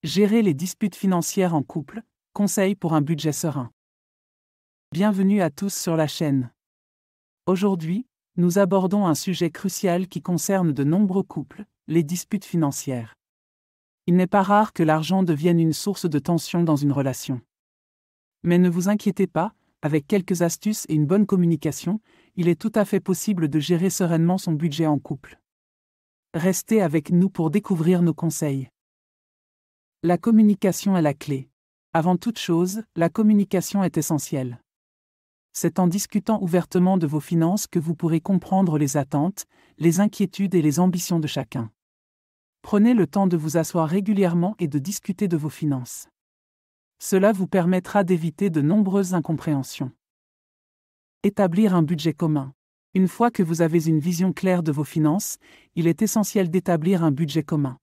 Gérer les disputes financières en couple, conseils pour un budget serein. Bienvenue à tous sur la chaîne. Aujourd'hui, nous abordons un sujet crucial qui concerne de nombreux couples, les disputes financières. Il n'est pas rare que l'argent devienne une source de tension dans une relation. Mais ne vous inquiétez pas, avec quelques astuces et une bonne communication, il est tout à fait possible de gérer sereinement son budget en couple. Restez avec nous pour découvrir nos conseils. La communication est la clé. Avant toute chose, la communication est essentielle. C'est en discutant ouvertement de vos finances que vous pourrez comprendre les attentes, les inquiétudes et les ambitions de chacun. Prenez le temps de vous asseoir régulièrement et de discuter de vos finances. Cela vous permettra d'éviter de nombreuses incompréhensions. Établir un budget commun. Une fois que vous avez une vision claire de vos finances, il est essentiel d'établir un budget commun.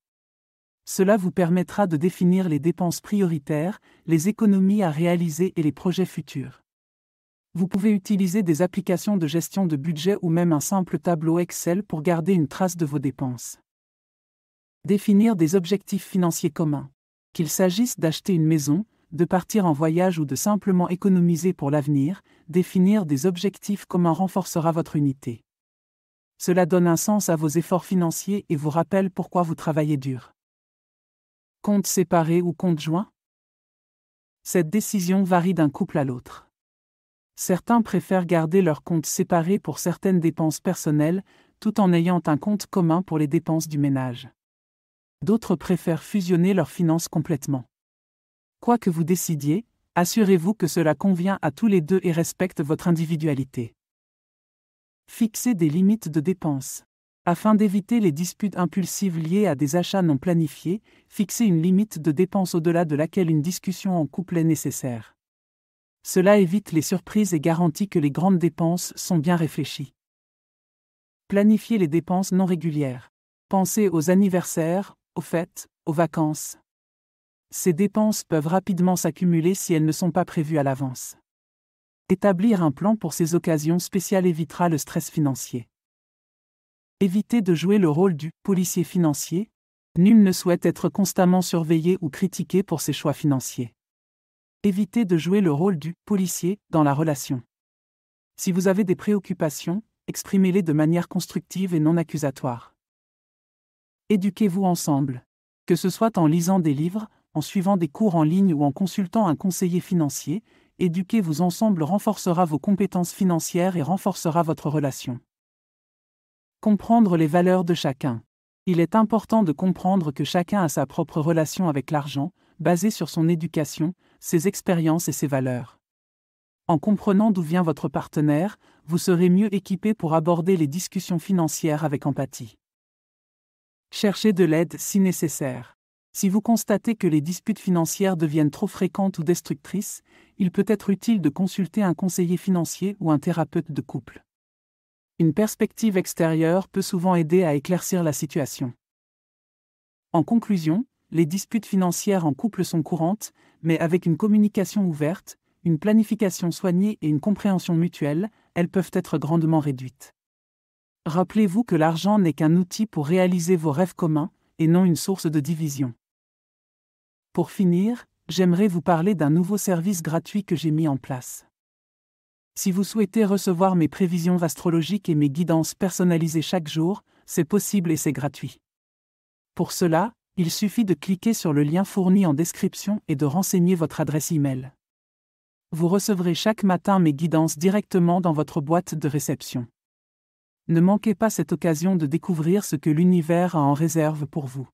Cela vous permettra de définir les dépenses prioritaires, les économies à réaliser et les projets futurs. Vous pouvez utiliser des applications de gestion de budget ou même un simple tableau Excel pour garder une trace de vos dépenses. Définir des objectifs financiers communs. Qu'il s'agisse d'acheter une maison, de partir en voyage ou de simplement économiser pour l'avenir, définir des objectifs communs renforcera votre unité. Cela donne un sens à vos efforts financiers et vous rappelle pourquoi vous travaillez dur. Compte séparé ou compte joint? Cette décision varie d'un couple à l'autre. Certains préfèrent garder leur compte séparé pour certaines dépenses personnelles, tout en ayant un compte commun pour les dépenses du ménage. D'autres préfèrent fusionner leurs finances complètement. Quoi que vous décidiez, assurez-vous que cela convient à tous les deux et respecte votre individualité. Fixez des limites de dépenses. Afin d'éviter les disputes impulsives liées à des achats non planifiés, fixez une limite de dépenses au-delà de laquelle une discussion en couple est nécessaire. Cela évite les surprises et garantit que les grandes dépenses sont bien réfléchies. Planifiez les dépenses non régulières. Pensez aux anniversaires, aux fêtes, aux vacances. Ces dépenses peuvent rapidement s'accumuler si elles ne sont pas prévues à l'avance. Établir un plan pour ces occasions spéciales évitera le stress financier. Évitez de jouer le rôle du policier financier. Nul ne souhaite être constamment surveillé ou critiqué pour ses choix financiers. Évitez de jouer le rôle du policier dans la relation. Si vous avez des préoccupations, exprimez-les de manière constructive et non accusatoire. Éduquez-vous ensemble. Que ce soit en lisant des livres, en suivant des cours en ligne ou en consultant un conseiller financier, éduquez-vous ensemble renforcera vos compétences financières et renforcera votre relation. Comprendre les valeurs de chacun. Il est important de comprendre que chacun a sa propre relation avec l'argent, basée sur son éducation, ses expériences et ses valeurs. En comprenant d'où vient votre partenaire, vous serez mieux équipé pour aborder les discussions financières avec empathie. Cherchez de l'aide si nécessaire. Si vous constatez que les disputes financières deviennent trop fréquentes ou destructrices, il peut être utile de consulter un conseiller financier ou un thérapeute de couple. Une perspective extérieure peut souvent aider à éclaircir la situation. En conclusion, les disputes financières en couple sont courantes, mais avec une communication ouverte, une planification soignée et une compréhension mutuelle, elles peuvent être grandement réduites. Rappelez-vous que l'argent n'est qu'un outil pour réaliser vos rêves communs, et non une source de division. Pour finir, j'aimerais vous parler d'un nouveau service gratuit que j'ai mis en place. Si vous souhaitez recevoir mes prévisions astrologiques et mes guidances personnalisées chaque jour, c'est possible et c'est gratuit. Pour cela, il suffit de cliquer sur le lien fourni en description et de renseigner votre adresse e-mail. Vous recevrez chaque matin mes guidances directement dans votre boîte de réception. Ne manquez pas cette occasion de découvrir ce que l'univers a en réserve pour vous.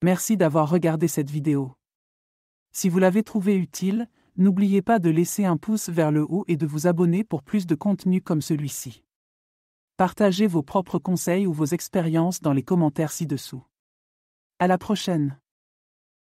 Merci d'avoir regardé cette vidéo. Si vous l'avez trouvée utile, n'oubliez pas de laisser un pouce vers le haut et de vous abonner pour plus de contenu comme celui-ci. Partagez vos propres conseils ou vos expériences dans les commentaires ci-dessous. À la prochaine!